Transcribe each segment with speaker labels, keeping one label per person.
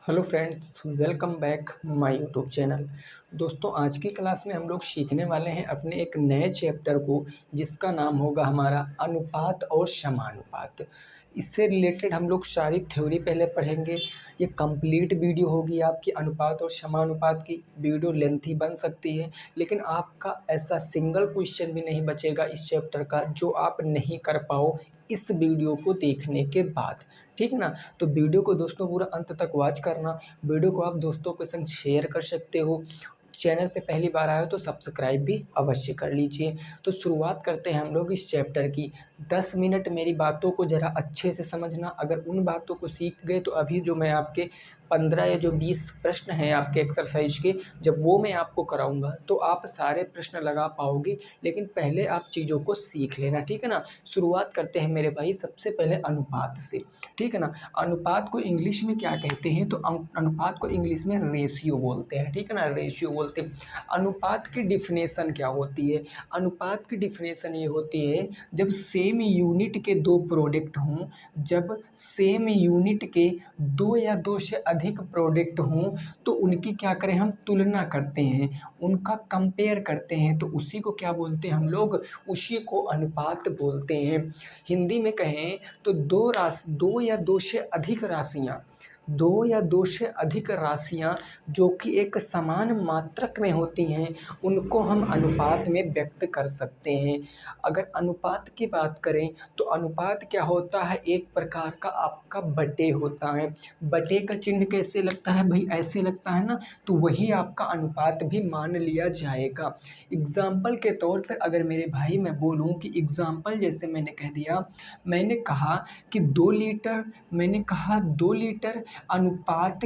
Speaker 1: Hello friends, welcome back my YouTube channel. दोस्तों, आज की क्लास में हम लोग सीखने वाले हैं अपने एक नए चैप्टर को, जिसका नाम होगा हमारा अनुपात और समानुपात। इससे रिलेटेड हम लोग सारी थ्योरी पहले पढ़ेंगे। ये कंप्लीट वीडियो होगी आपकी। अनुपात और समानुपात की वीडियो लेंथी बन सकती है, लेकिन आपका ऐसा सिंगल क्वेश्चन भी नहीं बचेगा इस चैप्टर का जो आप नहीं कर पाओ इस वीडियो को देखने के बाद। ठीक है ना। तो वीडियो को दोस्तों पूरा अंत तक वॉच करना। वीडियो को आप दोस्तों के संग शेयर कर सकते हो। चैनल पे पहली बार आए हो तो सब्सक्राइब भी अवश्य कर लीजिए। तो शुरुआत करते हैं हम लोग इस चैप्टर की। 10 मिनट मेरी बातों को ज़रा अच्छे से समझना। अगर उन बातों को सीख गए तो अभी जो मैं आपके 15 या जो 20 प्रश्न हैं आपके एक्सरसाइज के, जब वो मैं आपको कराऊंगा तो आप सारे प्रश्न लगा पाओगे। लेकिन पहले आप चीज़ों को सीख लेना, ठीक है ना। शुरुआत करते हैं मेरे भाई सबसे पहले अनुपात से। ठीक है ना। अनुपात को इंग्लिश में क्या कहते हैं? तो अनुपात को इंग्लिश में रेशियो बोलते हैं। ठीक है ना, रेशियो बोलते हैं। अनुपात की डिफिनेशन क्या होती है? अनुपात की डिफिनेशन ये होती है, जब सेम यूनिट के दो प्रोडक्ट हों, जब सेम यूनिट के दो या दो से अधिक प्रोडक्ट हों, तो उनकी क्या करें, हम तुलना करते हैं, उनका कंपेयर करते हैं, तो उसी को क्या बोलते हैं हम लोग? उसी को अनुपात बोलते हैं। हिंदी में कहें तो दो या दो से अधिक राशियाँ, दो या दो से अधिक राशियाँ जो कि एक समान मात्रक में होती हैं, उनको हम अनुपात में व्यक्त कर सकते हैं। अगर अनुपात की बात करें तो अनुपात क्या होता है? एक प्रकार का आपका बटे होता है। बटे का चिन्ह कैसे लगता है भाई? ऐसे लगता है ना। तो वही आपका अनुपात भी मान लिया जाएगा। एग्जाम्पल के तौर पर अगर मेरे भाई मैं बोलूँ कि एग्जाम्पल, जैसे मैंने कह दिया, मैंने कहा कि 2 लीटर, मैंने कहा 2 लीटर अनुपात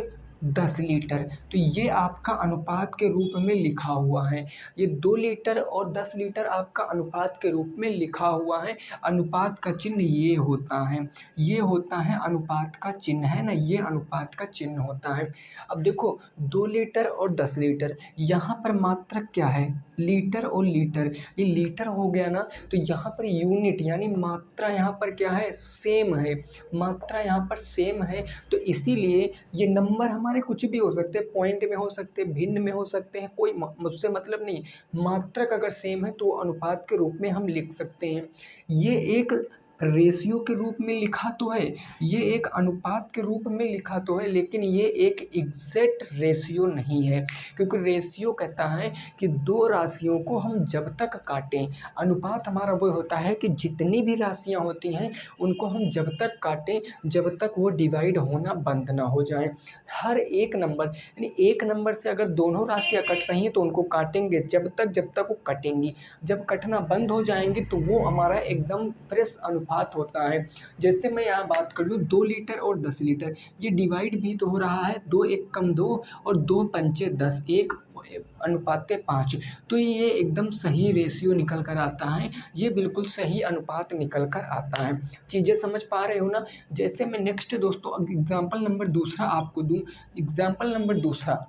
Speaker 1: 10 लीटर, तो ये आपका अनुपात के रूप में लिखा हुआ है। ये 2 लीटर और 10 लीटर आपका अनुपात के रूप में लिखा हुआ है। अनुपात का चिन्ह ये होता है, ये होता है अनुपात का चिन्ह, है ना। ये अनुपात का चिन्ह होता है। अब देखो, 2 लीटर और 10 लीटर, यहाँ पर मात्रक क्या है? लीटर और लीटर। ये लीटर हो गया ना, तो यहाँ पर यूनिट यानी मात्रा यहाँ पर क्या है? सेम है। मात्रा यहाँ पर सेम है, तो इसीलिए ये नंबर हमारे कुछ भी हो सकते हैं, पॉइंट में हो सकते हैं, भिन्न में हो सकते हैं, कोई मुझसे मतलब नहीं। मात्रक अगर सेम है तो अनुपात के रूप में हम लिख सकते हैं। ये एक रेशियो के रूप में लिखा तो है, ये एक अनुपात के रूप में लिखा तो है, लेकिन ये एक एग्जैक्ट रेशियो नहीं है। क्योंकि रेशियो कहता है कि दो राशियों को हम जब तक काटें, अनुपात हमारा वो होता है कि जितनी भी राशियां होती हैं उनको हम जब तक काटें जब तक वो डिवाइड होना बंद ना हो जाए। हर एक नंबर यानी एक नंबर से अगर दोनों राशियां कट रही हैं तो उनको काटेंगे जब तक वो कटेंगी। जब कटना बंद हो जाएंगी तो वो हमारा एकदम फ्रेश अनुपात होता है। जैसे मैं यहाँ बात कर लूँ 2 लीटर और 10 लीटर, ये डिवाइड भी तो हो रहा है, 2 एक कम 2 और 2 पंचे 10, 1 अनुपात 5। तो ये एकदम सही रेशियो निकल कर आता है, ये बिल्कुल सही अनुपात निकल कर आता है। चीज़ें समझ पा रहे हो ना। जैसे मैं नेक्स्ट दोस्तों एग्जाम्पल नंबर दूसरा आपको दूँ। एग्जाम्पल नंबर दूसरा,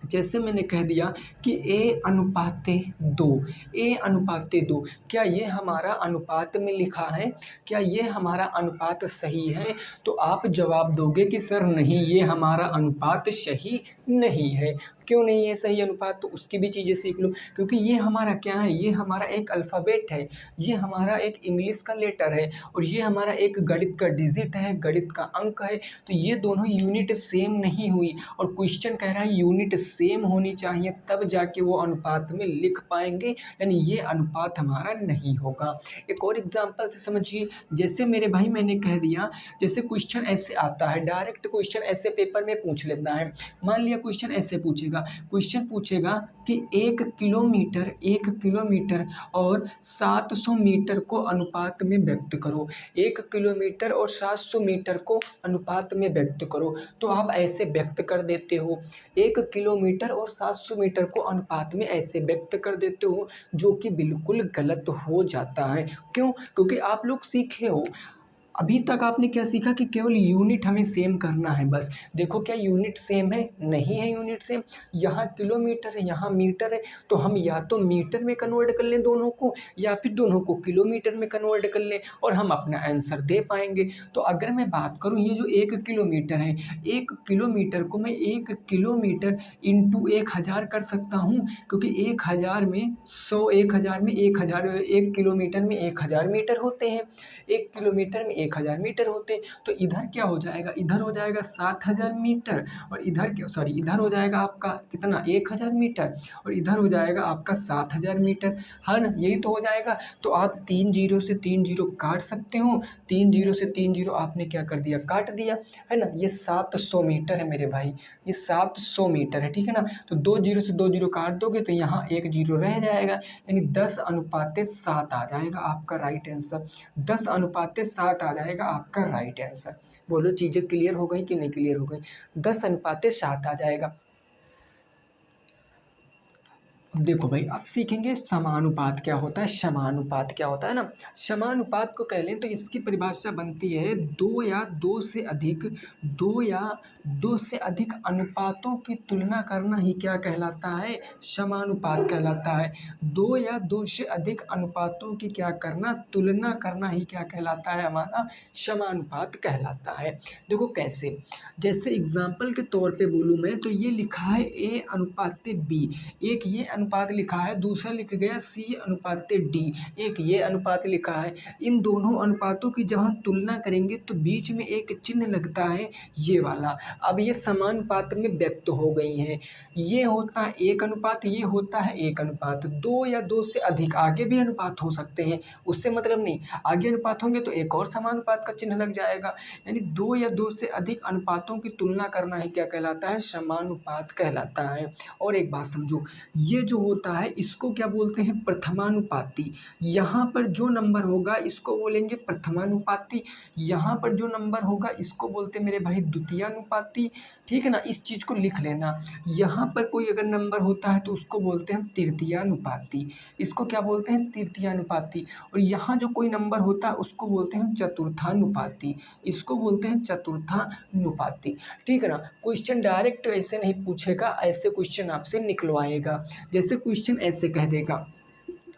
Speaker 1: जैसे मैंने कह दिया कि ए अनुपाते 2, ए अनुपाते 2, क्या ये हमारा अनुपात में लिखा है? क्या ये हमारा अनुपात सही है? तो आप जवाब दोगे कि सर नहीं, ये हमारा अनुपात सही नहीं है। क्यों नहीं है सही अनुपात? तो उसकी भी चीज़ें सीख लो। क्योंकि ये हमारा क्या है? ये हमारा एक अल्फ़ाबेट है, ये हमारा एक इंग्लिश का लेटर है, और ये हमारा एक गणित का डिजिट है, गणित का अंक है। तो ये दोनों यूनिट सेम नहीं हुई, और क्वेश्चन कह रहा है यूनिट सेम होनी चाहिए, तब जाके वो अनुपात में लिख पाएंगे, यानी ये अनुपात हमारा नहीं होगा। एक और एग्जांपल से समझिए। जैसे मेरे भाई मैंने कह दिया, जैसे क्वेश्चन ऐसे आता है, डायरेक्ट क्वेश्चन ऐसे पेपर में पूछ लेता है। मान लिया क्वेश्चन ऐसे पूछेगा, क्वेश्चन पूछेगा कि 1 किलोमीटर और 700 मीटर को अनुपात में व्यक्त करो। 1 किलोमीटर और 700 मीटर को अनुपात में व्यक्त करो। तो आप ऐसे व्यक्त कर देते हो, 1 किलोमीटर और 700 मीटर को अनुपात में ऐसे व्यक्त कर देते हो, जो कि बिल्कुल गलत हो जाता है। क्यों? क्योंकि आप लोग सीखे हो, अभी तक आपने क्या सीखा कि केवल यूनिट हमें सेम करना है बस। देखो क्या यूनिट सेम है? नहीं है यूनिट सेम। यहाँ किलोमीटर है, यहाँ मीटर है, तो हम या तो मीटर में कन्वर्ट कर लें दोनों को, या फिर दोनों को किलोमीटर में कन्वर्ट कर लें और हम अपना आंसर दे पाएंगे। तो अगर मैं बात करूँ, ये जो 1 किलोमीटर है, 1 किलोमीटर को मैं 1 किलोमीटर इंटू 1000 कर सकता हूँ, क्योंकि 1000 में 100, 1000 में 1000, 1 किलोमीटर में 1000 मीटर होते हैं, 1 किलोमीटर में 1000 मीटर होते हैं। तो इधर क्या हो जाएगा? इधर हो जाएगा 7000 मीटर, और इधर क्या, सॉरी, इधर हो जाएगा आपका कितना, 1000 मीटर, और इधर हो जाएगा आपका 7000 मीटर, है ना? यही तो हो जाएगा। तो आप 3 जीरो से 3 जीरो काट सकते हो, 3 जीरो से 3 जीरो आपने क्या कर दिया, काट दिया, है ना? ये 700 मीटर है मेरे भाई, ये 700 मीटर है, ठीक है ना? तो 2 जीरो से 2 जीरो काट दोगे तो यहाँ 1 जीरो रह जाएगा, यानी 10:7 आ जाएगा आपका राइट आंसर। 10:7 आ जाएगा आपका राइट आंसर। बोलो चीज़ें क्लियर हो गई कि नहीं क्लियर हो गई? 10:7 आ जाएगा। अब देखो भाई, अब सीखेंगे समानुपात क्या होता है, समानुपात क्या होता है ना। समानुपात को कह लें तो इसकी परिभाषा बनती है दो या दो से अधिक अनुपातों की तुलना करना ही क्या कहलाता है, समानुपात कहलाता है। दो या दो से अधिक अनुपातों की क्या करना, तुलना करना ही क्या कहलाता है, हमारा समानुपात कहलाता है। देखो कैसे, जैसे एग्जाम्पल के तौर पे बोलूँ मैं तो ये लिखा है A/B, एक ये अनुपात लिखा है, दूसरा लिख गया C/D, एक ये अनुपात लिखा है। इन दोनों अनुपातों की जब हम तुलना करेंगे तो बीच में एक चिन्ह लगता है, ये वाला। अब ये समानुपात में व्यक्त हो गई हैं। ये होता है 1 अनुपात, ये होता है 1 अनुपात। 2 या 2 से अधिक आगे भी अनुपात हो सकते हैं, उससे मतलब नहीं, आगे अनुपात होंगे तो एक और समानुपात का चिन्ह लग जाएगा। यानी 2 या 2 से अधिक अनुपातों की तुलना करना ही क्या कहलाता है, समानुपात कहलाता है। और एक बात समझो, ये जो होता है इसको क्या बोलते हैं, प्रथमानुपाती। यहाँ पर जो नंबर होगा इसको बोलेंगे प्रथमानुपाती, यहाँ पर जो नंबर होगा इसको बोलते हैं मेरे भाई द्वितीयानुपाती, ठीक है ना? इस चीज़ को लिख लेना। यहाँ पर कोई अगर नंबर होता है तो उसको बोलते हैं तृतीयानुपाती, इसको क्या बोलते हैं, तृतीयानुपाती। और यहाँ जो कोई नंबर होता है उसको बोलते हैं चतुर्थानुपाती, इसको बोलते हैं चतुर्थानुपाती, ठीक है ना? क्वेश्चन डायरेक्ट ऐसे नहीं पूछेगा, ऐसे क्वेश्चन आपसे निकलवाएगा। जैसे क्वेश्चन ऐसे कह देगा,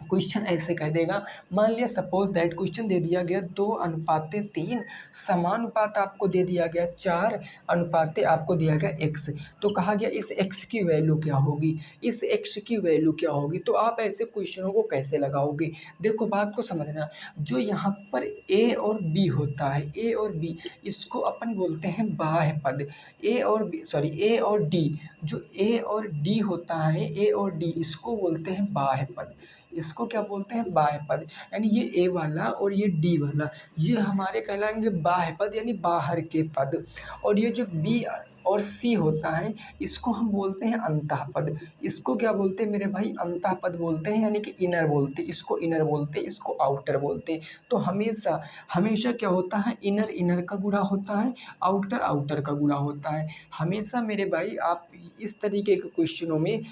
Speaker 1: क्वेश्चन ऐसे कह देगा, मान लिया सपोज दैट क्वेश्चन दे दिया गया 2:3, समानुपात आपको दे दिया गया 4 अनुपात आपको दिया गया x, तो कहा गया इस x की वैल्यू क्या होगी, इस x की वैल्यू क्या होगी। तो आप ऐसे क्वेश्चनों को कैसे लगाओगे, देखो बात को समझना। जो यहाँ पर a और b होता है, a और b, इसको अपन बोलते हैं बाह्य पद। a और b, सॉरी, a और d, जो a और d होता है, a और d, इसको बोलते हैं बाह्य पद, इसको क्या बोलते हैं, बाह्य पद। यानी ये ए वाला और ये डी वाला, ये हमारे कहलाएंगे बाह्य पद, यानी बाहर के पद। और ये जो बी और सी होता है इसको हम बोलते हैं अंतः पद, इसको क्या बोलते हैं मेरे भाई, अंतः पद बोलते हैं, यानी कि इनर बोलते हैं, इसको इनर बोलते हैं, इसको आउटर बोलते हैं। तो हमेशा हमेशा क्या होता है, इनर इनर का गुणा होता है, आउटर आउटर का गुणा होता है। हमेशा मेरे भाई आप इस तरीके के क्वेश्चनों में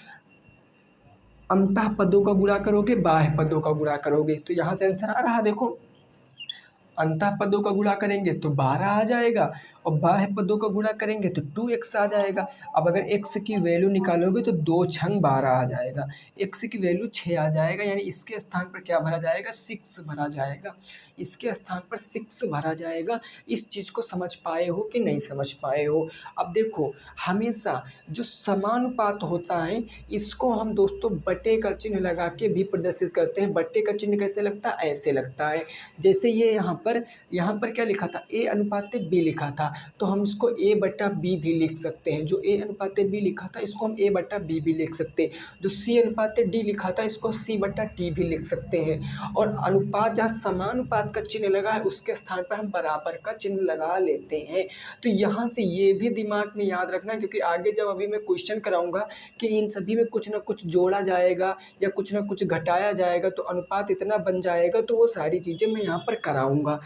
Speaker 1: अंतः पदों का गुणा करोगे, बाह्य पदों का गुणा करोगे। तो यहाँ से आंसर आ रहा, देखो अंतः पदों का गुणा करेंगे तो 12 आ जाएगा, और बाह्य पदों का गुणा करेंगे तो 2x आ जाएगा। अब अगर x की वैल्यू निकालोगे तो 2 छंग 12 आ जाएगा, x की वैल्यू 6 आ जाएगा, यानी इसके स्थान पर क्या भरा जाएगा, 6 भरा जाएगा, इसके स्थान पर 6 भरा जाएगा। इस चीज़ को समझ पाए हो कि नहीं समझ पाए हो? अब देखो, हमेशा जो समानुपात होता है इसको हम दोस्तों बटे का चिन्ह लगा के भी प्रदर्शित करते हैं। बटे का चिन्ह कैसे लगता है, ऐसे लगता है। जैसे ये यहाँ पर क्या लिखा था, A/B लिखा था, तो हम इसको A/B भी लिख सकते हैं। जो A/B लिखा था इसको हम A/B भी लिख सकते हैं। जो C/D लिखा था इसको C/T भी लिख सकते हैं। और अनुपात, जहाँ समानुपात का चिन्ह लगा है उसके स्थान पर हम बराबर का चिन्ह लगा लेते हैं। तो यहाँ से ये भी दिमाग में याद रखना, क्योंकि आगे जब अभी मैं क्वेश्चन कराऊंगा कि इन सभी में कुछ ना कुछ जोड़ा जाएगा या कुछ ना कुछ घटाया जाएगा तो अनुपात इतना बन जाएगा, तो वो सारी चीज़ें मैं यहाँ पर कराऊंगा।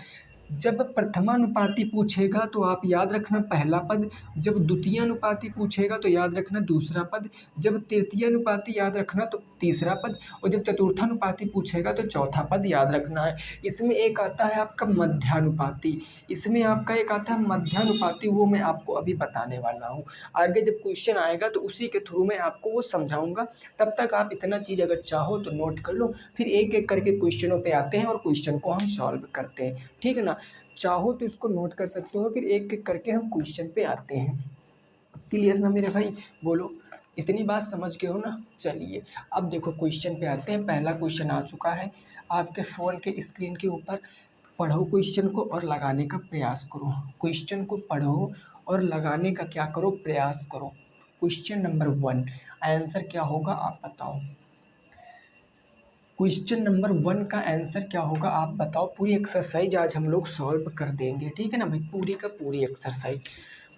Speaker 1: जब प्रथमानुपाती पूछेगा तो आप याद रखना पहला पद, जब द्वितीयानुपाती पूछेगा तो याद रखना दूसरा पद, जब तृतीयानुपाती याद रखना तो तीसरा पद, और जब चतुर्थानुपाती पूछेगा तो चौथा पद याद रखना है। इसमें एक आता है आपका मध्यानुपाती, इसमें आपका एक आता है मध्यानुपाती, वो मैं आपको अभी बताने वाला हूँ। आगे जब क्वेश्चन आएगा तो उसी के थ्रू मैं आपको वो समझाऊंगा। तब तक आप इतना चीज़ अगर चाहो तो नोट कर लो, फिर एक एक करके क्वेश्चनों पे आते हैं और क्वेश्चन को हम सॉल्व करते हैं, ठीक है ना। चाहो तो इसको नोट कर सकते हो, फिर एक एक करके हम क्वेश्चन पे आते हैं। क्लियर ना मेरे भाई, बोलो इतनी बात समझ गए हो ना। चलिए अब देखो क्वेश्चन पे आते हैं। पहला क्वेश्चन आ चुका है आपके फ़ोन के स्क्रीन के ऊपर। पढ़ो क्वेश्चन को और लगाने का प्रयास करो। क्वेश्चन को पढ़ो और लगाने का क्या करो, प्रयास करो। क्वेश्चन नंबर 1 आंसर क्या होगा आप बताओ। क्वेश्चन नंबर 1 का आंसर क्या होगा आप बताओ। पूरी एक्सरसाइज आज हम लोग सॉल्व कर देंगे, ठीक है ना भाई, पूरी का पूरी एक्सरसाइज।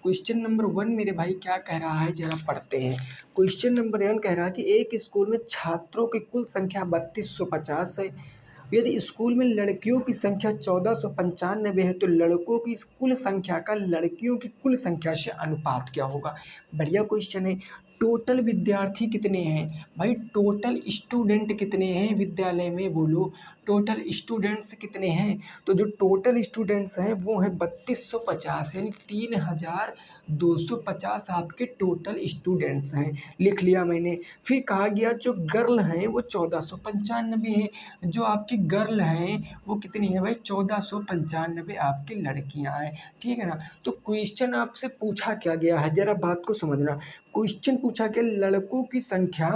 Speaker 1: क्वेश्चन नंबर 1 मेरे भाई क्या कह रहा है, जरा पढ़ते हैं। क्वेश्चन नंबर 1 कह रहा है कि एक स्कूल में छात्रों की कुल संख्या 3250 है। यदि स्कूल में लड़कियों की संख्या 1495 है तो लड़कों की इस कुल संख्या का लड़कियों की कुल संख्या से अनुपात क्या होगा। बढ़िया क्वेश्चन है। टोटल विद्यार्थी कितने हैं भाई, टोटल स्टूडेंट कितने हैं विद्यालय में, बोलो टोटल स्टूडेंट्स कितने हैं। तो जो टोटल स्टूडेंट्स हैं वो हैं 3250, यानी 3250 आपके टोटल स्टूडेंट्स हैं। लिख लिया मैंने। फिर कहा गया जो गर्ल हैं वो 1495 हैं, जो आपकी गर्ल हैं वो कितनी है भाई, 1495 आपकी लड़कियां हैं, ठीक है ना। तो क्वेश्चन आपसे पूछा क्या गया है, जरा बात को समझना। क्वेश्चन पूछा कि लड़कों की संख्या,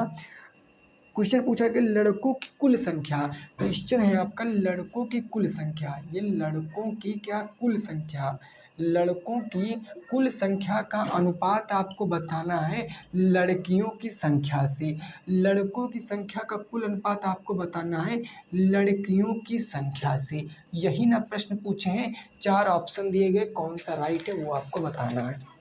Speaker 1: क्वेश्चन पूछा कि लड़कों की कुल संख्या। क्वेश्चन है आपका लड़कों की कुल संख्या, ये लड़कों की क्या कुल संख्या, लड़कों की कुल संख्या का अनुपात आपको बताना है लड़कियों की संख्या से। लड़कों की संख्या का कुल अनुपात आपको बताना है लड़कियों की संख्या से। यही ना प्रश्न पूछे हैं। 4 ऑप्शन दिए गए, कौन सा राइट है वो आपको बताना है।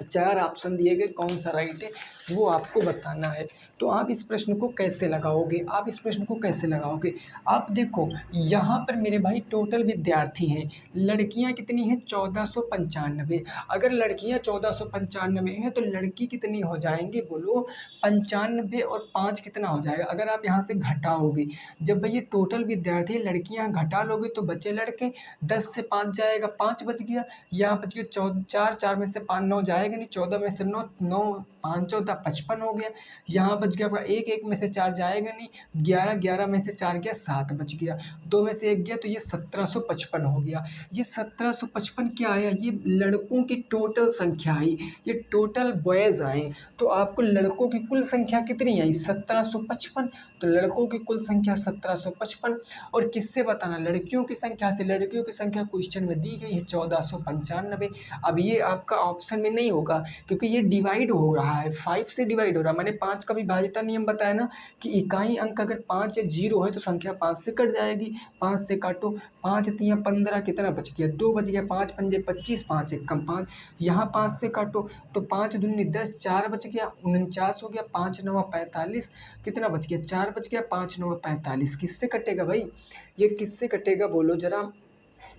Speaker 1: 4 ऑप्शन दिए गए, कौन सा राइट है वो आपको बताना है। तो आप इस प्रश्न को कैसे लगाओगे, आप इस प्रश्न को कैसे लगाओगे। आप देखो यहाँ पर मेरे भाई टोटल विद्यार्थी हैं, लड़कियाँ कितनी हैं 1495। अगर लड़कियाँ 1495 हैं तो लड़की कितनी हो जाएंगी, बोलो 95 और 5 कितना हो जाएगा। अगर आप यहाँ से घटाओगे, जब भाई ये टोटल विद्यार्थी लड़कियाँ घटा लोगे तो बचे लड़के, 10 से 5 जाएगा 5 बच गया, यहाँ बच गया 4, 4 में से 5 9 जाएगा नहीं, 14 में से 9, 9 5 14 55 हो गया। यहाँ बच गया आपका 1, 1 में से 4 जाएगा नहीं, 11, 11 में से 4 गया 7 बच गया, 2 में से 1 गया तो ये 1755 हो गया। ये 1755 क्या आया, ये लड़कों की टोटल संख्या आई, ये टोटल बॉयज़ आए। तो आपको लड़कों की कुल संख्या कितनी आई 1755, तो लड़कों की कुल संख्या 1755। और किससे बताना, लड़कियों की संख्या से। लड़कियों की संख्या क्वेश्चन में दी गई है 1495। अब ये आपका ऑप्शन में नहीं होगा क्योंकि ये डिवाइड हो रहा है, 5 से डिवाइड हो रहा है। मैंने 5 का विभाज्यता नियम बताया ना कि इकाई अंक अगर 5 या 0 है तो संख्या 5 से कट जाएगी। 5 से काटो, 5 3 15 कितना बच गया, 2 बच गया, 5 पंजे 25, 5 एक कम 5, यहाँ 5 से काटो तो 5 दूनी 10, 4 बच गया, 49 हो गया, 5 9 45 कितना बच गया, 4 बच गया, 5 9 45। किससे कटेगा भाई, ये किससे कटेगा बोलो जरा,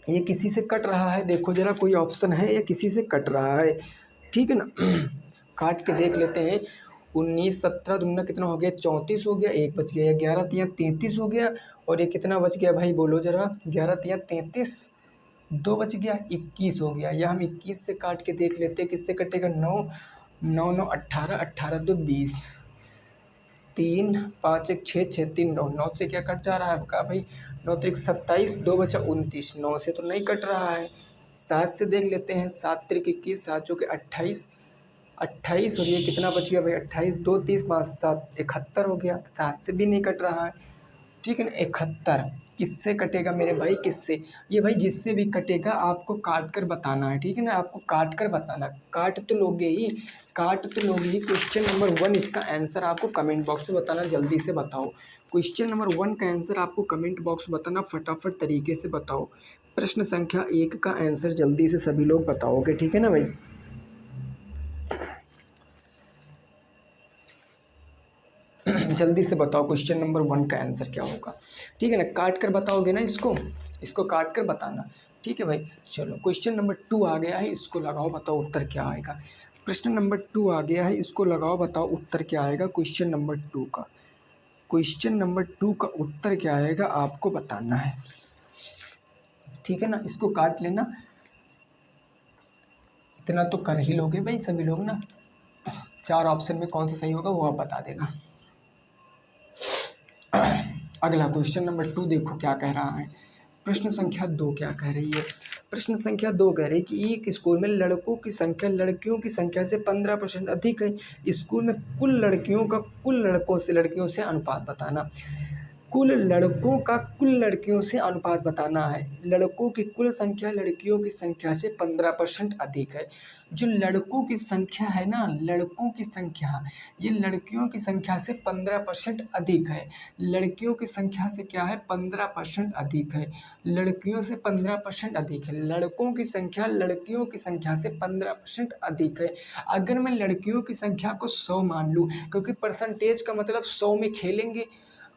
Speaker 1: ये किसी से कट रहा है, देखो जरा कोई ऑप्शन है या किसी से कट रहा है, ठीक है ना। काट के देख लेते हैं। 19 17 दूना कितना हो गया 34 हो गया, 1 बच गया, 11 3 33 हो गया, और ये कितना बच गया भाई बोलो जरा, 11 3 33, 2 बच गया, 21 हो गया। या हम 21 से काट के देख लेते हैं किससे कटेगा, 9 9 9 18, 18 2 20, 3 5 1 6 6 3 9, 9 से क्या कट जा रहा है आपका भाई, 9 3 27, 2 बचा 29, 9 से तो नहीं कट रहा है। 7 से देख लेते हैं, 7 3 21, 7 जो कि 28, 28 और ये कितना बच गया भाई 28, 2 30 5 7 71 हो गया। 7 से भी नहीं कट रहा है, ठीक है ना। 71 किससे कटेगा मेरे भाई, किससे, ये भाई जिससे भी कटेगा आपको काट कर बताना है, ठीक है ना। आपको काट कर बताना, काट तो लोगे ही, काट तो लोगे ही। क्वेश्चन नंबर 1 इसका आंसर आपको कमेंट बॉक्स में बताना, जल्दी से बताओ। क्वेश्चन नंबर 1 का आंसर आपको कमेंट बॉक्स में बताना, फटाफट तरीके से बताओ। प्रश्न संख्या 1 का आंसर जल्दी से सभी लोग बताओगे, ठीक है ना भाई। जल्दी से बताओ क्वेश्चन नंबर 1 का आंसर क्या होगा, ठीक है ना। काट कर बताओगे ना, इसको काट कर बताना। ठीक है भाई। चलो क्वेश्चन नंबर 2 आ गया है, इसको लगाओ बताओ उत्तर क्या आएगा। प्रश्न नंबर 2 आ गया है, इसको लगाओ बताओ उत्तर क्या आएगा क्वेश्चन नंबर 2 का। क्वेश्चन नंबर 2 का उत्तर क्या आएगा आपको बताना है, ठीक है ना। इसको काट लेना, इतना तो कर ही लोगे भाई सभी लोग ना। 4 ऑप्शन में कौन सा सही होगा वो आप बता देना। अगला क्वेश्चन नंबर 2 देखो क्या कह रहा है। प्रश्न संख्या 2 क्या कह रही है। प्रश्न संख्या 2 कह रही है कि एक स्कूल में लड़कों की संख्या लड़कियों की संख्या से 15% अधिक है। स्कूल में कुल लड़कियों का कुल लड़कियों से अनुपात बताना। कुल लड़कों का कुल लड़कियों से अनुपात बताना है। लड़कों की कुल संख्या लड़कियों की संख्या से 15% अधिक है। जो लड़कों की संख्या है ना, लड़कों की संख्या, ये लड़कियों की संख्या से 15% अधिक है। लड़कियों की संख्या से क्या है, 15% अधिक है। लड़कियों से 15% अधिक है। लड़कों की संख्या लड़कियों की संख्या से 15% अधिक है। अगर मैं लड़कियों की संख्या को 100 मान लूँ, क्योंकि परसेंटेज का मतलब 100 में खेलेंगे।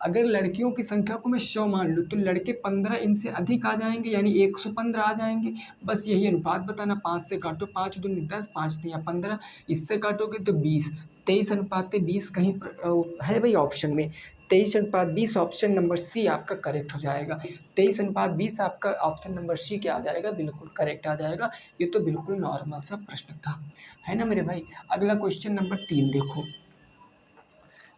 Speaker 1: अगर लड़कियों की संख्या को मैं 100 मान लूँ तो लड़के 15 इनसे अधिक आ जाएंगे, यानी 115 आ जाएंगे। बस यही अनुपात बताना। 5 से काटो, 5 दूनी 10, 5 तिया 15, इससे काटोगे तो 20। 23:20 कहीं है भाई ऑप्शन में। 23:20 ऑप्शन नंबर सी आपका करेक्ट हो जाएगा। 23:20 आपका ऑप्शन नंबर सी क्या आ जाएगा, बिल्कुल करेक्ट आ जाएगा। ये तो बिल्कुल नॉर्मल सा प्रश्न था, है ना मेरे भाई। अगला क्वेश्चन नंबर 3 देखो।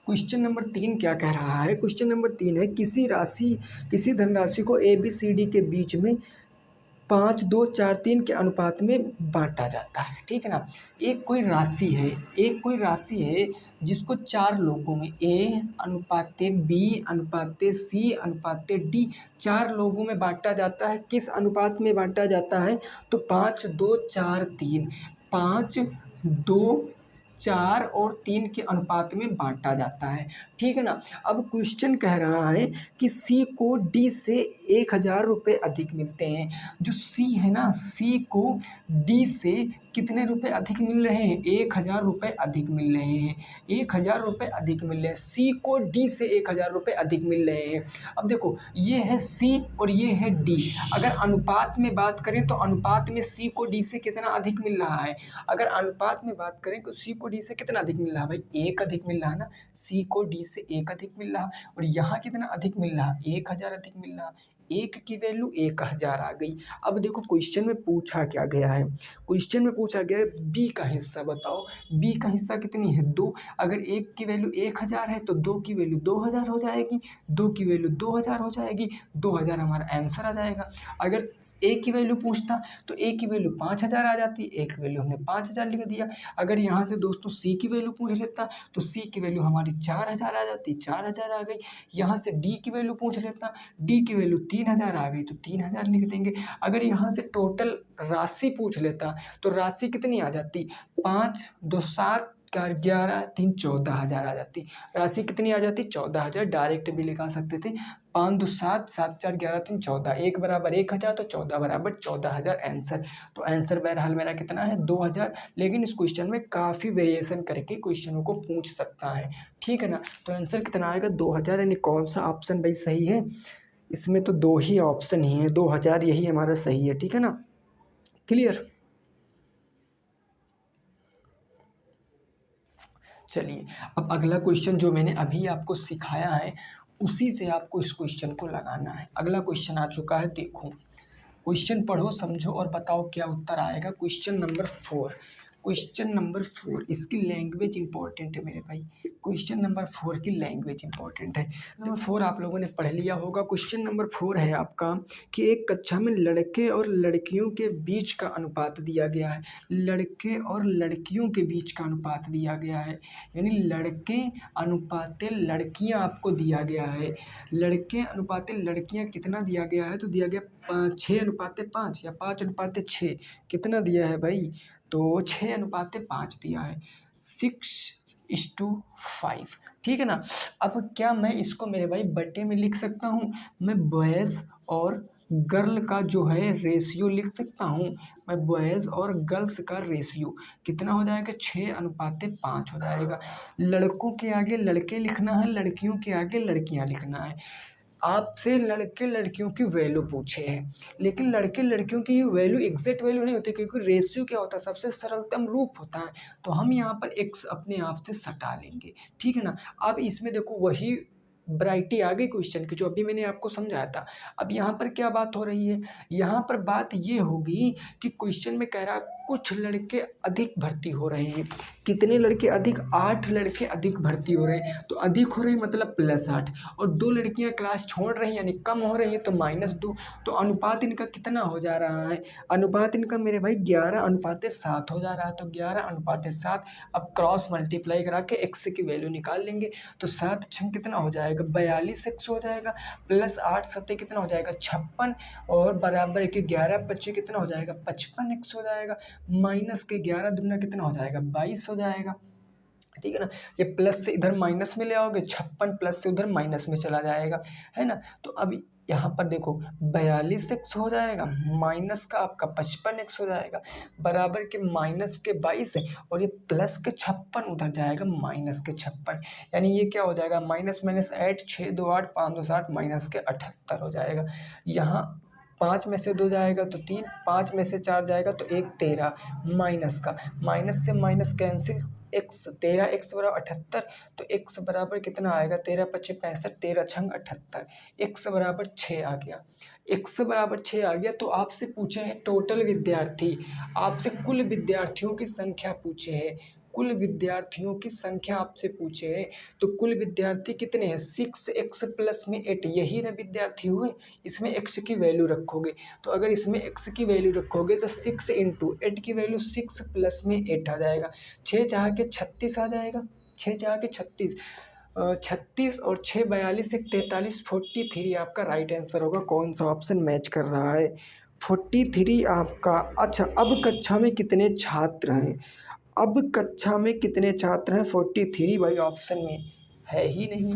Speaker 1: क्वेश्चन नंबर 3 क्या कह रहा है। क्वेश्चन नंबर 3 है किसी धनराशि को ABCD के बीच में 5, 2, 4, 3 के अनुपात में बांटा जाता है, ठीक है ना। एक कोई राशि है जिसको 4 लोगों में A अनुपात B अनुपात C अनुपात D 4 लोगों में बांटा जाता है। किस अनुपात में बांटा जाता है, तो 5, 2, 4, 3, 5, 2, 4 और 3 के अनुपात में बांटा जाता है, ठीक है ना। अब क्वेश्चन कह रहा है कि C को D से 1000 रुपये अधिक मिलते हैं। जो C है ना, C को D से कितने रुपए अधिक मिल रहे हैं, 1000 रुपये अधिक मिल रहे हैं। 1000 रुपये अधिक मिल रहे हैं। C को D से 1000 रुपये अधिक मिल रहे हैं। अब देखो ये है C और ये है D। अगर अनुपात में बात करें तो अनुपात में C को D से कितना अधिक मिल रहा है। अगर अनुपात में बात करें तो C को D से कितना अधिक मिल रहा है भाई, 1 अधिक मिल रहा है ना। C को D से 1 अधिक मिल रहा है और यहाँ कितना अधिक मिल रहा है, 1000 अधिक मिल रहा है। 1 की वैल्यू 1000 आ गई। अब देखो क्वेश्चन में पूछा क्या गया है। क्वेश्चन में पूछा गया है B का हिस्सा बताओ। B का हिस्सा कितनी है, 2। अगर 1 की वैल्यू 1000 है तो 2 की वैल्यू 2000 हो जाएगी। 2 की वैल्यू 2000 हो जाएगी। 2000 हमारा आंसर आ जाएगा। अगर A की वैल्यू पूछता तो A की वैल्यू 5000 आ जाती। A की वैल्यू हमने 5000 लिख दिया। अगर यहाँ से दोस्तों C की वैल्यू पूछ लेता तो C की वैल्यू हमारी 4000 आ जाती, 4000 आ गई। यहाँ से D की वैल्यू पूछ लेता, D की वैल्यू 3000 आ गई तो 3000 लिख देंगे। अगर यहाँ से टोटल राशि पूछ लेता तो राशि कितनी आ जाती, 5, 2, 7, 11, 3, 14000 आ जाती। राशि कितनी आ जाती, 14000। डायरेक्ट भी लिखा सकते थे, 5, 2, 7, 7, 4, 11, 3, 14, 1 बराबर 1000 तो 14 बराबर 14000 आंसर। तो आंसर बहरहाल मेरा कितना है, 2000। लेकिन इस क्वेश्चन में काफ़ी वेरिएशन करके क्वेश्चनों को पूछ सकता है, ठीक है ना। तो आंसर कितना आएगा, 2000। यानी कौन सा ऑप्शन भाई सही है, इसमें तो 2 ही ऑप्शन ही है, 2000 यही हमारा सही है, ठीक है ना। क्लियर। चलिए अब अगला क्वेश्चन जो मैंने अभी आपको सिखाया है उसी से आपको इस क्वेश्चन को लगाना है। अगला क्वेश्चन आ चुका है, देखो क्वेश्चन पढ़ो समझो और बताओ क्या उत्तर आएगा। Question number 4। क्वेश्चन नंबर 4, इसकी लैंग्वेज इंपॉर्टेंट है मेरे भाई। क्वेश्चन नंबर 4 की लैंग्वेज इंपॉर्टेंट है। नंबर 4 आप लोगों ने पढ़ लिया होगा। क्वेश्चन नंबर 4 है आपका कि एक कक्षा में लड़के और लड़कियों के बीच का अनुपात दिया गया है। लड़के और लड़कियों के बीच का अनुपात दिया गया है, यानी लड़के अनुपात लड़कियां आपको दिया गया है। लड़के अनुपात लड़कियां कितना दिया गया है, तो दिया गया 6:5 या 5:6। कितना दिया है भाई, तो 6:5 दिया है, 6:5, ठीक है ना। अब क्या मैं इसको मेरे भाई बटे में लिख सकता हूँ, मैं बॉयज़ और गर्ल का जो है रेशियो लिख सकता हूँ। मैं बॉयज़ और गर्ल्स का रेशियो कितना हो जाएगा, 6:5 हो जाएगा। लड़कों के आगे लड़के लिखना है, लड़कियों के आगे लड़कियाँ लिखना है। आपसे लड़के लड़कियों की वैल्यू पूछे हैं, लेकिन लड़के लड़कियों की वैल्यू एग्जैक्ट वैल्यू नहीं होती, क्योंकि रेशियो क्या होता है, सबसे सरलतम रूप होता है। तो हम यहाँ पर x अपने आप से सटा लेंगे, ठीक है ना। अब इसमें देखो वही वैरायटी आ गई क्वेश्चन की जो अभी मैंने आपको समझाया था। अब यहाँ पर क्या बात हो रही है, यहाँ पर बात ये होगी कि क्वेश्चन में कह रहा है कुछ लड़के अधिक भर्ती हो रहे हैं। कितने लड़के अधिक? 8 लड़के अधिक भर्ती हो रहे हैं। तो अधिक हो रहे हैं मतलब +8, और 2 लड़कियां क्लास छोड़ रही हैं यानी कम हो रही हैं तो -2। तो अनुपात इनका कितना हो जा रहा है? अनुपात इनका मेरे भाई 11:7 हो जा रहा है। तो 11:7। अब क्रॉस मल्टीप्लाई करा के x की वैल्यू निकाल लेंगे। तो 7 छंग कितना हो जाएगा? 42x हो जाएगा, +8 सत्ते कितना हो जाएगा? 56, और बराबर के 11 बच्चे कितना हो जाएगा? 55x हो जाएगा। माइनस के 11 दूना कितना हो जाएगा? 22 हो जाएगा, ठीक है ना। ये प्लस से इधर माइनस में ले आओगे, 56 प्लस से उधर माइनस में चला जाएगा, है ना। तो अब यहाँ पर देखो 42x हो जाएगा, माइनस का आपका 55x हो जाएगा, बराबर के माइनस के 22 है, और ये प्लस के 56 उधर जाएगा माइनस के 56। यानी ये क्या हो जाएगा? माइनस माइनस 8, 6 2 8, 5 2 7, माइनस के 78 हो जाएगा। यहाँ 5 में से 2 जाएगा तो 3, 5 में से 4 जाएगा तो 1, 13, माइनस का माइनस से माइनस कैंसिल, x 13x बराबर 78। तो x बराबर कितना आएगा? 13 × 5 = 65, 13 छंग 78, x बराबर 6 आ गया। x बराबर 6 आ गया। तो आपसे पूछे हैं टोटल विद्यार्थी, आपसे कुल विद्यार्थियों की संख्या पूछे हैं, कुल विद्यार्थियों की संख्या आपसे पूछे हैं। तो कुल विद्यार्थी कितने हैं? 6x + में 8, यही ना विद्यार्थी हुए। इसमें x की वैल्यू रखोगे, तो अगर इसमें x की वैल्यू रखोगे तो 6 × 8 की वैल्यू 6 + में 8 आ जाएगा, 6 चाह के 36 आ जाएगा, 6 चाह के 36, 36 और 6 42 1 43, 43 आपका राइट आंसर होगा। कौन सा ऑप्शन मैच कर रहा है? 43 आपका। अच्छा, अब कक्षा में कितने छात्र हैं? अब कक्षा में कितने छात्र हैं? 43 भाई ऑप्शन में है ही नहीं।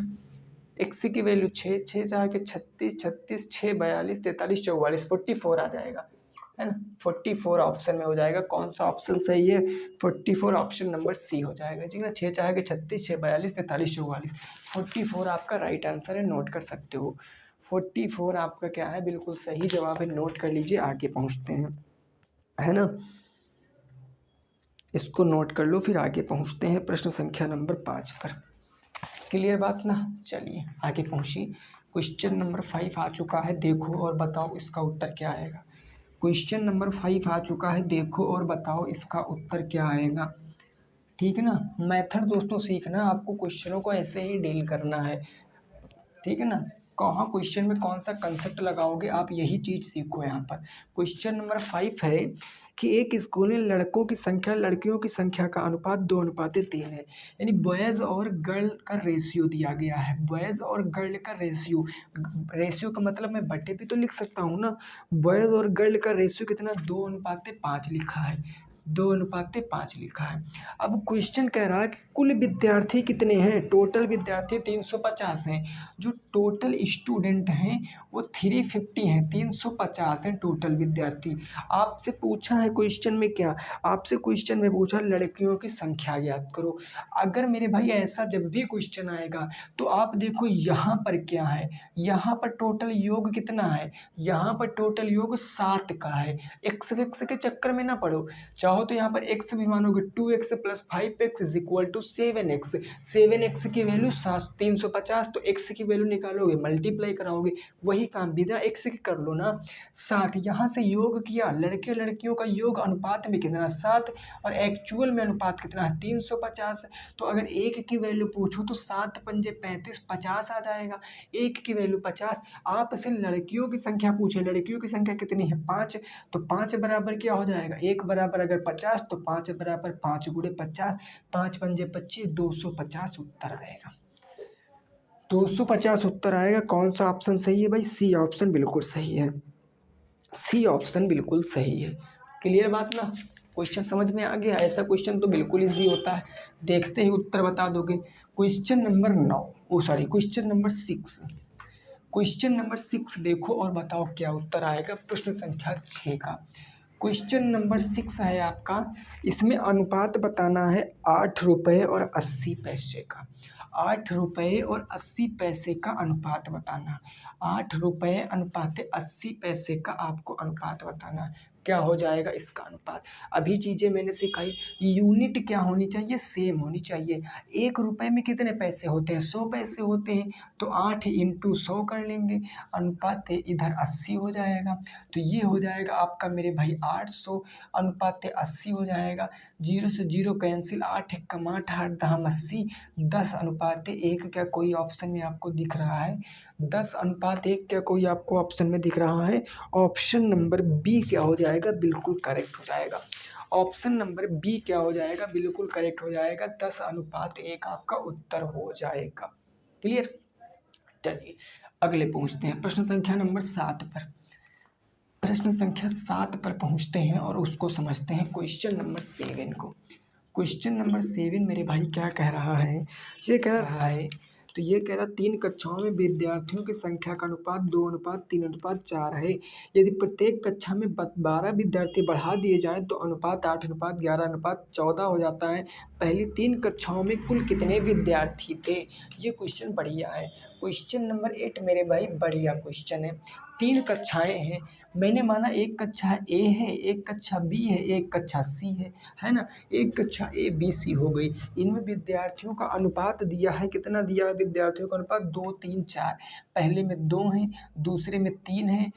Speaker 1: x की वैल्यू 6, 6 चाह के 36, 36 6 42 43 44, 44 आ जाएगा, है ना। 44 ऑप्शन में हो जाएगा। कौन सा ऑप्शन सही है? 44 ऑप्शन नंबर सी हो जाएगा, ठीक है ना। 6 चाह के 36, 6 42 43 44, 44 आपका राइट आंसर है, नोट कर सकते हो। 44 आपका क्या है? बिल्कुल सही जवाब है, नोट कर लीजिए। आगे पहुँचते हैं, है ना, इसको नोट कर लो, फिर आगे पहुँचते हैं प्रश्न संख्या नंबर 5 पर। क्लियर बात ना? चलिए आगे पहुँचिए। क्वेश्चन नंबर 5 आ चुका है, देखो और बताओ इसका उत्तर क्या आएगा। क्वेश्चन नंबर 5 आ चुका है, देखो और बताओ इसका उत्तर क्या आएगा, ठीक है ना। मेथड दोस्तों सीखना, आपको क्वेश्चनों को ऐसे ही डील करना है, ठीक है ना। कहाँ क्वेश्चन में कौन सा कंसेप्ट लगाओगे आप, यही चीज़ सीखो यहाँ पर। क्वेश्चन नंबर 5 है कि एक स्कूल में लड़कों की संख्या लड़कियों की संख्या का अनुपात 2:3 है। यानी बॉयज़ और गर्ल का रेशियो दिया गया है, बॉयज़ और गर्ल का रेशियो। रेशियो का मतलब मैं बटे भी तो लिख सकता हूँ ना। बॉयज़ और गर्ल का रेशियो कितना? 2:5 लिखा है, 2:5 लिखा है। अब क्वेश्चन कह रहा है कि कुल विद्यार्थी कितने हैं? टोटल विद्यार्थी 350 हैं। जो टोटल स्टूडेंट हैं वो 350 हैं, 350 हैं टोटल विद्यार्थी। आपसे पूछा है क्वेश्चन में क्या? आपसे क्वेश्चन में पूछा लड़कियों की संख्या ज्ञात करो। अगर मेरे भाई ऐसा जब भी क्वेश्चन आएगा तो आप देखो यहाँ पर क्या है, यहाँ पर टोटल योग कितना है? यहाँ पर टोटल योग 7 का है। एक्स वेक्स के चक्कर में ना पड़ो, चाहो तो यहाँ पर x भी मानोगे, 2x + 5x = 7x। 7x की वैल्यू 350, तो x की वैल्यू निकालोगे, मल्टीप्लाई कराओगे, वही काम बिना x के कर लो ना। 7 यहाँ से योग किया, लड़के लड़कियों का योग अनुपात में कितना? 7, और एक्चुअल में अनुपात कितना है? 350। तो अगर 1 की वैल्यू पूछो तो 7 × 5 = 35, 50 आ जाएगा। 1 की वैल्यू 50। आपसे लड़कियों की संख्या पूछे, लड़कियों की संख्या कितनी है? 5। तो 5 बराबर क्या हो जाएगा? 1 बराबर अगर 50 तो 5 बराबर 5 × 50, 5 × 5 = 25, 250 उत्तर आएगा। 250 उत्तर आएगा। कौन सा ऑप्शन सही है भाई? सी ऑप्शन बिल्कुल सही है, सी ऑप्शन बिल्कुल सही है। क्लियर बात ना? क्वेश्चन समझ में आ गया? ऐसा क्वेश्चन तो बिल्कुल ईजी होता है, देखते ही उत्तर बता दोगे। Question number 6। क्वेश्चन नंबर 6 देखो और बताओ क्या उत्तर आएगा प्रश्न संख्या 6 का। क्वेश्चन नंबर 6 है आपका, इसमें अनुपात बताना है 8 रुपये और 80 पैसे का। ₹8.80 का अनुपात बताना। ₹8.80 का आपको अनुपात बताना है। क्या हो जाएगा इसका अनुपात? अभी चीज़ें मैंने सिखाई। यूनिट क्या होनी चाहिए? सेम होनी चाहिए। ₹1 में कितने पैसे होते हैं? 100 पैसे होते हैं। तो 8 × 100 कर लेंगे, अनुपात इधर 80 हो जाएगा। तो ये हो जाएगा आपका मेरे भाई 800 अनुपात 80 हो जाएगा। 0 से 0 कैंसिल, 8 एकम 8, 8 दहम 80, 10 अनुपात 1 क्या कोई ऑप्शन में आपको दिख रहा है? 10 अनुपात 1 क्या कोई आपको ऑप्शन में दिख रहा है? ऑप्शन नंबर बी क्या हो जाएगा? बिल्कुल करेक्ट हो जाएगा। ऑप्शन नंबर बी क्या हो जाएगा? बिल्कुल करेक्ट हो जाएगा। 10 अनुपात 1 आपका उत्तर हो जाएगा। क्लियर? चलिए अगले पहुंचते हैं प्रश्न संख्या नंबर 7 पर। प्रश्न संख्या 7 पर पहुंचते हैं और उसको समझते हैं क्वेश्चन नंबर 7 को। क्वेश्चन नंबर 7 मेरे भाई क्या कह रहा है? ये कह रहा है, तो ये कह रहा 3 कक्षाओं में विद्यार्थियों की संख्या का अनुपात 2:3:4 है। यदि प्रत्येक कक्षा में 12 विद्यार्थी बढ़ा दिए जाएं तो अनुपात 8:11:14 हो जाता है। पहली 3 कक्षाओं में कुल कितने विद्यार्थी थे? ये क्वेश्चन बढ़िया है। क्वेश्चन नंबर 8 मेरे भाई बढ़िया क्वेश्चन है। 3 कक्षाएं हैं, मैंने माना एक कक्षा ए है, एक कक्षा बी है, एक कक्षा सी है ना? एक कक्षा ए बी सी हो गई। इनमें विद्यार्थियों का अनुपात दिया है, कितना दिया है विद्यार्थियों का अनुपात? 2, 3, 4। पहले में 2 हैं, दूसरे में 3 है,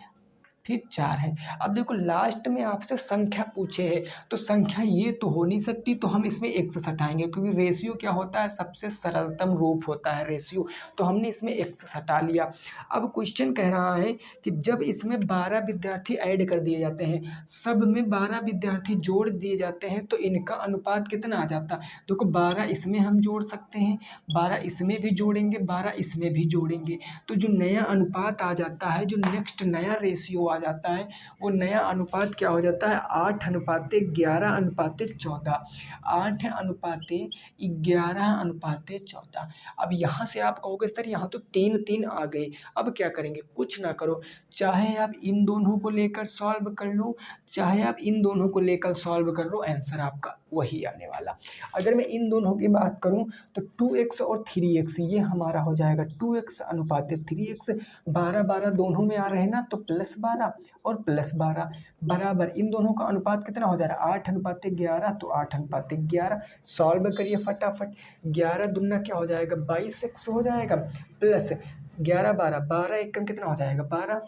Speaker 1: फिर 4 है। अब देखो लास्ट में आपसे संख्या पूछे है, तो संख्या ये तो हो नहीं सकती, तो हम इसमें x हटाएंगे, क्योंकि रेशियो क्या होता है? सबसे सरलतम रूप होता है रेशियो। तो हमने इसमें x हटा लिया। अब क्वेश्चन कह रहा है कि जब इसमें 12 विद्यार्थी ऐड कर दिए जाते हैं, सब में 12 विद्यार्थी जोड़ दिए जाते हैं, तो इनका अनुपात कितना आ जाता? देखो 12 इसमें हम जोड़ सकते हैं, 12 इसमें भी जोड़ेंगे, 12 इसमें भी जोड़ेंगे, तो जो नया अनुपात आ जाता है, जो नेक्स्ट नया रेशियो आ जाता है, वो नया अनुपात क्या हो जाता है? 8:11:14। 8:11:14। अब यहाँ से आप कहोगे सर यहाँ तो 3 आ गए, अब क्या करेंगे? कुछ ना करो, चाहे आप इन दोनों को लेकर सॉल्व कर लो, चाहे आप इन दोनों को लेकर सॉल्व कर लो, आंसर आपका वही आने वाला। अगर मैं इन दोनों की बात करूं तो 2x और 3x ये हमारा हो जाएगा 2x अनुपात 3x। 12 दोनों में आ रहे हैं ना, तो +12 और +12 बराबर इन दोनों का अनुपात कितना हो जा रहा है? 8:11, तो 8:11 सॉल्व करिए फटाफट। 11 दूना क्या हो जाएगा? 22x हो जाएगा, प्लस 11 12 12 एकम कितना हो जाएगा? 12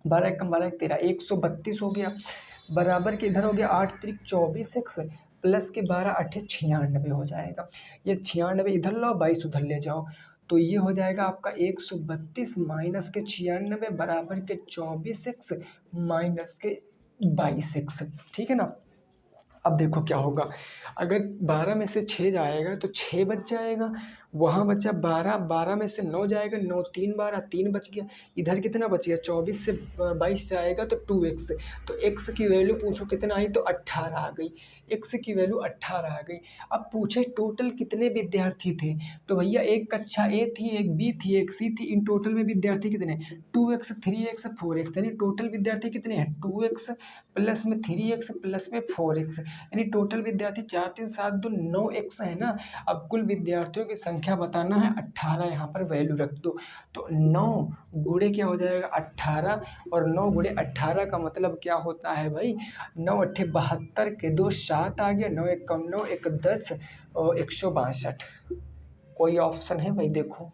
Speaker 1: 12 एकम 12 13 132 हो गया, बराबर के इधर हो गया 8 3 24x, प्लस के 12 8 96 हो जाएगा। ये 96 इधर लाओ, 22 उधर ले जाओ, तो ये हो जाएगा आपका 132 माइनस के 96 बराबर के 24x माइनस के 22x। ठीक है ना? अब देखो क्या होगा, अगर 12 में से 6 जाएगा तो 6 बच जाएगा, वहाँ बचा 12, 12 में से 9 जाएगा, 9 3 12, 3 बच गया। इधर कितना बच गया? 24 से 22 जाएगा तो 2x। तो x की वैल्यू पूछो कितना आई? तो 18 आ गई। x की वैल्यू 18 आ गई। अब पूछे टोटल कितने विद्यार्थी थे, तो भैया एक कक्षा ए थी, एक बी थी, एक सी थी, इन टोटल में विद्यार्थी कितने? 2x 3x 4x, यानी टोटल विद्यार्थी कितने हैं? 2x प्लस में 3x प्लस में 4x, यानी टोटल विद्यार्थी 4 3 7 2 9x है ना। अब कुल विद्यार्थियों की संख्या बताना है, 18 यहाँ पर वैल्यू रख दो, तो 9 गुणे क्या हो जाएगा? 18, और 9 गुणे 18 का मतलब क्या होता है भाई? 9 8 72 के 2 7 आ गया, 9 1 कम 9 1 10 और 162। कोई ऑप्शन है भाई? देखो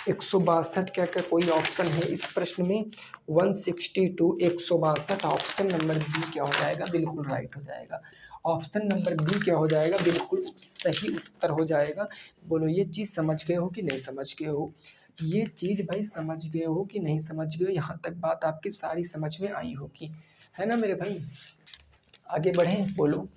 Speaker 1: 162 क्या क्या कोई ऑप्शन है इस प्रश्न में? 162 162, ऑप्शन नंबर बी क्या हो जाएगा? बिल्कुल राइट हो जाएगा। ऑप्शन नंबर बी क्या हो जाएगा? बिल्कुल सही उत्तर हो जाएगा। बोलो ये चीज़ समझ गए हो कि नहीं समझ गए हो? ये चीज़ भाई समझ गए हो कि नहीं समझ गए हो? यहाँ तक बात आपकी सारी समझ में आई होगी, है ना मेरे भाई? आगे बढ़ें, बोलो।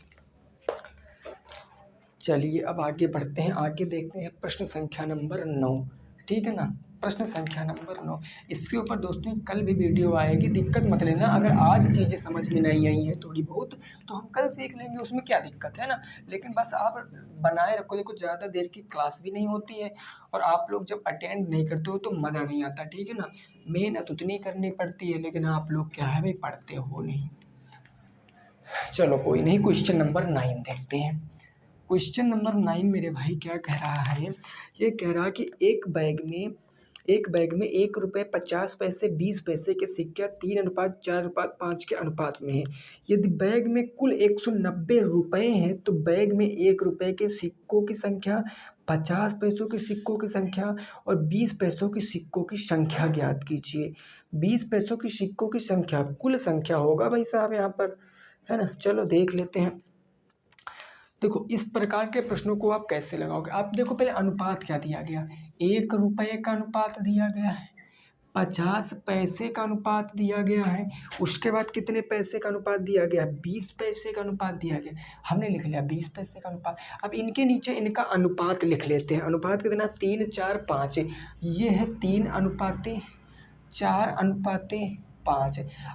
Speaker 1: चलिए अब आगे बढ़ते हैं, आगे देखते हैं प्रश्न संख्या नंबर 9। ठीक है ना? प्रश्न संख्या नंबर 9, इसके ऊपर दोस्तों कल भी वीडियो आएगी, दिक्कत मत लेना। अगर आज चीज़ें समझ में नहीं आई हैं थोड़ी बहुत, तो हम कल सीख लेंगे, उसमें क्या दिक्कत है ना। लेकिन बस आप बनाए रखो, देखो ज़्यादा देर की क्लास भी नहीं होती है, और आप लोग जब अटेंड नहीं करते हो तो मज़ा नहीं आता। ठीक है ना? मेहनत उतनी करनी पड़ती है, लेकिन आप लोग क्या है भाई, पढ़ते हो नहीं। चलो कोई नहीं, क्वेश्चन नंबर 9 देखते हैं। क्वेश्चन नंबर 9 मेरे भाई क्या कह रहा है, ये कह रहा है कि एक बैग में 1 रुपये 50 पैसे 20 पैसे के सिक्के 3:4:5 के अनुपात में है। यदि बैग में कुल 190 रुपये हैं तो बैग में 1 रुपये के सिक्कों की संख्या, 50 पैसों के सिक्कों की संख्या और 20 पैसों के सिक्कों की संख्या ज्ञात कीजिए। 20 पैसों की सिक्कों की संख्या कुल संख्या होगा भाई साहब यहाँ पर, है ना। चलो देख लेते हैं। देखो इस प्रकार के प्रश्नों को आप कैसे लगाओगे। आप देखो पहले अनुपात क्या दिया गया, 1 रुपये का अनुपात दिया गया है, 50 पैसे का अनुपात दिया गया है, उसके बाद कितने पैसे का अनुपात दिया गया, 20 पैसे का अनुपात दिया गया। हमने लिख लिया 20 पैसे का अनुपात। अब इनके नीचे इनका अनुपात लिख लेते हैं। अनुपात कितना, 3, 4, 5। ये है 3:4:5।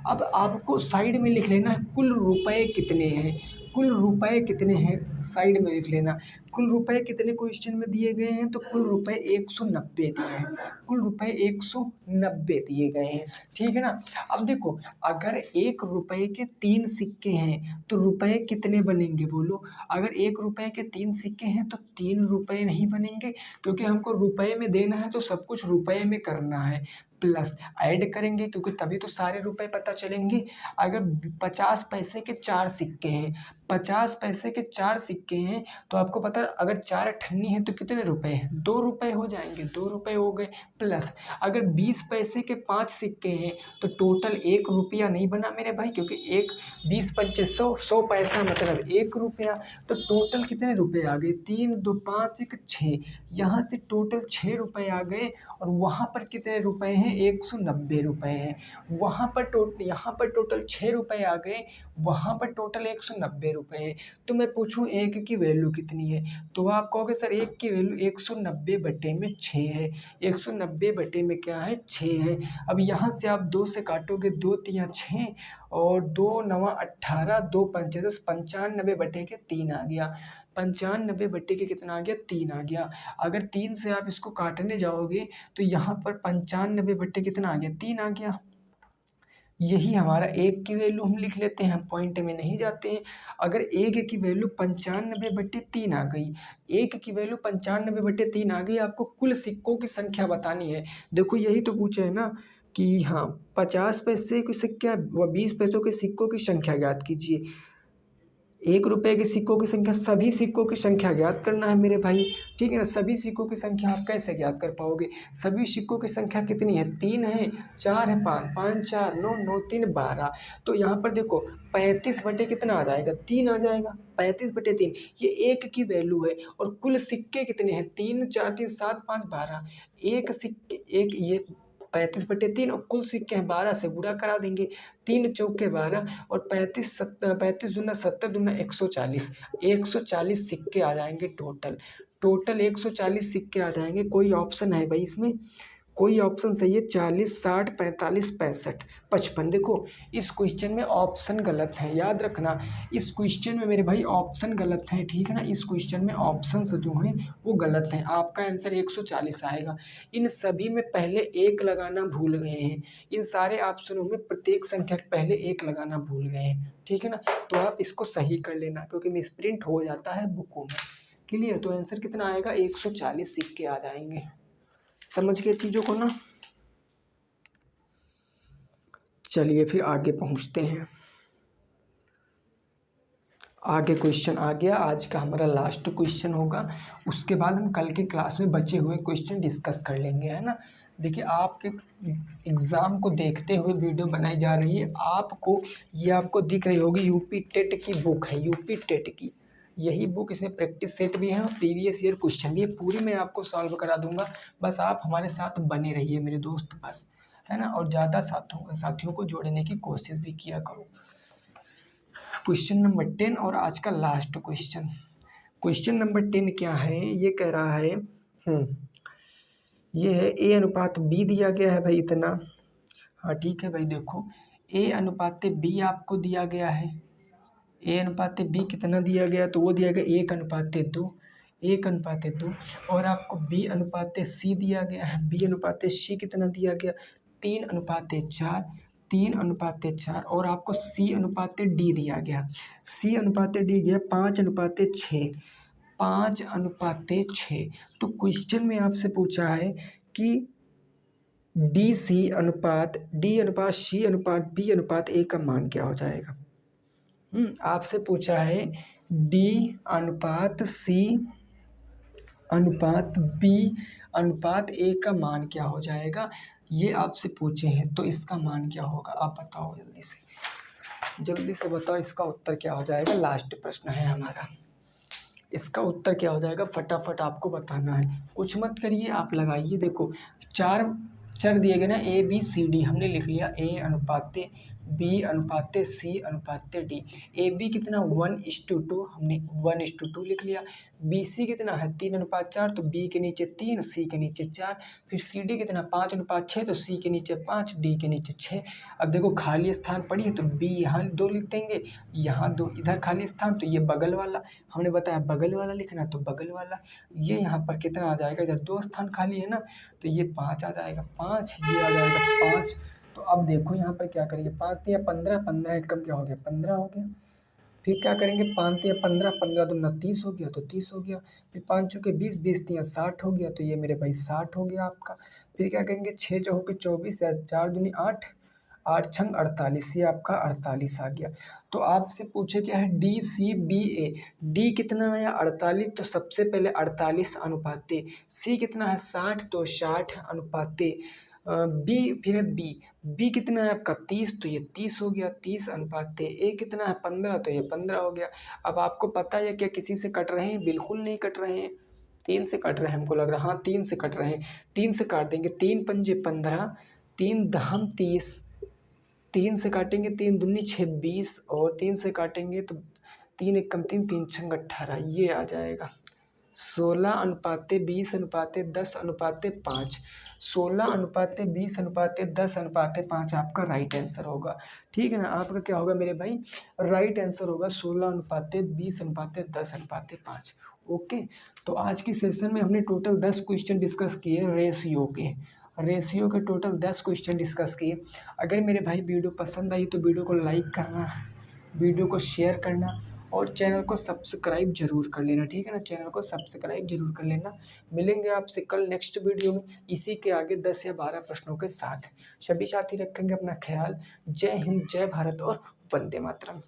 Speaker 1: अब आपको साइड में लिख लेना है कुल रुपए कितने हैं, कुल रुपए कितने हैं साइड में लिख लेना। कुल रुपए कितने क्वेश्चन में दिए गए हैं, तो कुल रुपए 190 दिए हैं, कुल रुपए 190 दिए गए हैं, ठीक है ना। अब देखो अगर 1 रुपये के 3 सिक्के हैं तो रुपए कितने बनेंगे बोलो। अगर 1 रुपये के 3 सिक्के हैं तो 3 रुपये नहीं बनेंगे, क्योंकि हमको रुपए में देना है तो सब कुछ रुपए में करना है, प्लस ऐड करेंगे क्योंकि तभी तो सारे रुपए पता चलेंगे। अगर 50 पैसे के 4 सिक्के हैं, 50 पैसे के 4 सिक्के हैं तो आपको पता है अगर 4 अठन्नी है तो कितने रुपए हैं, 2 रुपये हो जाएंगे, 2 रुपये हो गए। प्लस अगर 20 पैसे के 5 सिक्के हैं तो टोटल 1 रुपया नहीं बना मेरे भाई, क्योंकि 20 पंचे 100, 100 पैसा मतलब 1 रुपया। तो टोटल कितने रुपए आ गए, 3, 2, 5, 1, 6। यहाँ से टोटल 6 रुपये आ गए और वहाँ पर कितने रुपए हैं, 190 रुपये हैं। यहाँ पर टोटल 6 रुपये आ गए, वहाँ पर टोटल 190 रुपये हैं। तो मैं पूछूं एक की वैल्यू कितनी है, तो आप कहोगे सर एक की वैल्यू 190/6 है। 190 में क्या है, 6 है। अब यहाँ से आप 2 से काटोगे, 2 तिया 6 और 2 9 18, 2 पंचे 10, 95/3 आ गया। 95 के कितना आ गया, 3 आ गया। अगर 3 से आप इसको काटने जाओगे तो यहाँ पर 95 कितना आ गया, 3 आ गया। यही हमारा एक की वैल्यू हम लिख लेते हैं, हम पॉइंट में नहीं जाते हैं। अगर एक की वैल्यू 95/3 आ गई, एक की वैल्यू 95/3 आ गई, आपको कुल सिक्कों की संख्या बतानी है। देखो यही तो पूछे है ना कि हाँ 50 पैसे के सिक्के व 20 पैसों के सिक्कों की संख्या ज्ञात कीजिए। 1 रुपये के सिक्कों की संख्या, सभी सिक्कों की संख्या ज्ञात करना है मेरे भाई, ठीक है ना। सभी सिक्कों की संख्या आप कैसे ज्ञात कर पाओगे, सभी सिक्कों की संख्या कितनी है, 3 है, 4 है, 5, 5, 4, 9, 9, 3, 12। तो यहाँ पर देखो 35 बटे कितना आ जाएगा, 3 आ जाएगा, 35/3। ये एक की वैल्यू है और कुल सिक्के कितने हैं, 3, 4, 3, 7, 5, 12। एक सिक्के एक ये 35/3 और कुल सिक्के हैं 12 से गुणा करा देंगे, 3 चौके 12 और 35 दूना 70 दूना 140, 140 सिक्के आ जाएंगे टोटल 140 सिक्के आ जाएंगे। कोई ऑप्शन है भाई इसमें, कोई ऑप्शन सही है, 40, 60, 45, 65, 55। देखो इस क्वेश्चन में ऑप्शन गलत है, याद रखना इस क्वेश्चन में मेरे भाई ऑप्शन गलत है, ठीक है ना। इस क्वेश्चन में ऑप्शन जो हैं वो गलत हैं, आपका आंसर 140 आएगा। इन सभी में पहले 1 लगाना भूल गए हैं, इन सारे ऑप्शनों में प्रत्येक संख्या के पहले 1 लगाना भूल गए हैं, ठीक है ना। तो आप इसको सही कर लेना क्योंकि मिसप्रिंट हो जाता है बुकों में। क्लियर, तो आंसर कितना आएगा, 140 सिक्के आ जाएंगे। समझ गए चीज़ों को ना। चलिए फिर आगे पहुंचते हैं। आगे क्वेश्चन आ गया, आज का हमारा लास्ट क्वेश्चन होगा, उसके बाद हम कल के क्लास में बचे हुए क्वेश्चन डिस्कस कर लेंगे, है ना। देखिए आपके एग्ज़ाम को देखते हुए वीडियो बनाई जा रही है। आपको दिख रही होगी यूपी टेट की बुक है, यूपी टेट की यही बुक, इसमें प्रैक्टिस सेट भी है और प्रीवियस ईयर क्वेश्चन भी है, पूरी मैं आपको सॉल्व करा दूंगा। बस आप हमारे साथ बने रहिए मेरे दोस्त, बस, है ना। और ज़्यादा साथियों को जोड़ने की कोशिश भी किया करो। क्वेश्चन नंबर 10 और आज का लास्ट क्वेश्चन। क्वेश्चन नंबर 10 क्या है, ये कह रहा है ये है A/B दिया गया है भाई इतना। हाँ ठीक है भाई, देखो A/B आपको दिया गया है, A/B कितना दिया गया, तो वो दिया गया 1/2, 1/2। और आपको B/C दिया गया है, B/C कितना दिया गया, 3/4, 3/4। और आपको C/D दिया गया, C/D गया 5/6, 5:6। तो क्वेश्चन में आपसे पूछा है कि D/C/B/A का मान क्या हो जाएगा। आपसे पूछा है D/C/B/A का मान क्या हो जाएगा, ये आपसे पूछे हैं। तो इसका मान क्या होगा, आप बताओ जल्दी से बताओ इसका उत्तर क्या हो जाएगा। लास्ट प्रश्न है हमारा, इसका उत्तर क्या हो जाएगा, फटाफट आपको बताना है। कुछ मत करिए, आप लगाइए। देखो चार चर दिए गए ना, ABCD हमने लिख लिया, A/B/C/D। AB कितना 1:2, हमने 1:2 लिख लिया। BC कितना है 3:4, तो B के नीचे 3, C के नीचे 4। फिर CD कितना 5:6, तो C के नीचे 5, D के नीचे 6। अब देखो खाली स्थान पड़ी है तो B यहाँ 2 लिख देंगे, यहाँ 2, इधर खाली स्थान तो ये बगल वाला, हमने बताया बगल वाला लिखना, तो बगल वाला। ये यहाँ पर कितना आ जाएगा, इधर 2 स्थान खाली है ना, तो ये 5 आ जाएगा, 5, ये आ जाएगा 5। तो अब देखो यहाँ पर क्या करेंगे, 5 या 15, 15 एकम क्या हो गया 15 हो गया। फिर क्या करेंगे, 5 या 15, 15 दूना 30 हो गया, तो 30 हो गया। फिर 5 चौके 20, 20 तिया 60 हो गया, तो ये मेरे भाई 60 हो गया आपका। फिर क्या करेंगे, 6 चौके 24 या 4 दूनी 8, 8 छंग 48, ये आपका 48 आ गया। तो आपसे पूछे क्या है D/C/B/A। D कितना आया 48, तो सबसे पहले 48:, C कितना है 60, तो 60:। B फिर है B कितना है आपका 30, तो ये 30 हो गया, 30:। A कितना है 15, तो ये 15 हो गया। अब आपको पता है क्या किसी से कट रहे हैं, बिल्कुल नहीं कट रहे हैं, 3 से कट रहे हैं हमको लग रहा है। हाँ 3 से कट रहे हैं, 3 से काट देंगे, 3 पंजे 15, 3 दहम 30, 3 से काटेंगे 3 दूनी 26, और 3 से काटेंगे तो 3 एकम 3, 3 छंग 18, ये आ जाएगा 16:20:10:5। 16:20:10:5 आपका राइट आंसर होगा। ठीक है ना, आपका क्या होगा मेरे भाई, राइट आंसर होगा 16:20:10:5। ओके, तो आज की सेशन में हमने टोटल 10 क्वेश्चन डिस्कस किए रेशियो के टोटल 10 क्वेश्चन डिस्कस किए। अगर मेरे भाई वीडियो पसंद आई तो वीडियो को लाइक करना, वीडियो को शेयर करना, और चैनल को सब्सक्राइब जरूर कर लेना। ठीक है ना, चैनल को सब्सक्राइब जरूर कर लेना। मिलेंगे आपसे कल नेक्स्ट वीडियो में इसी के आगे 10 या 12 प्रश्नों के साथ। सभी साथी रखेंगे अपना ख्याल। जय हिंद, जय भारत और वंदे मातरम।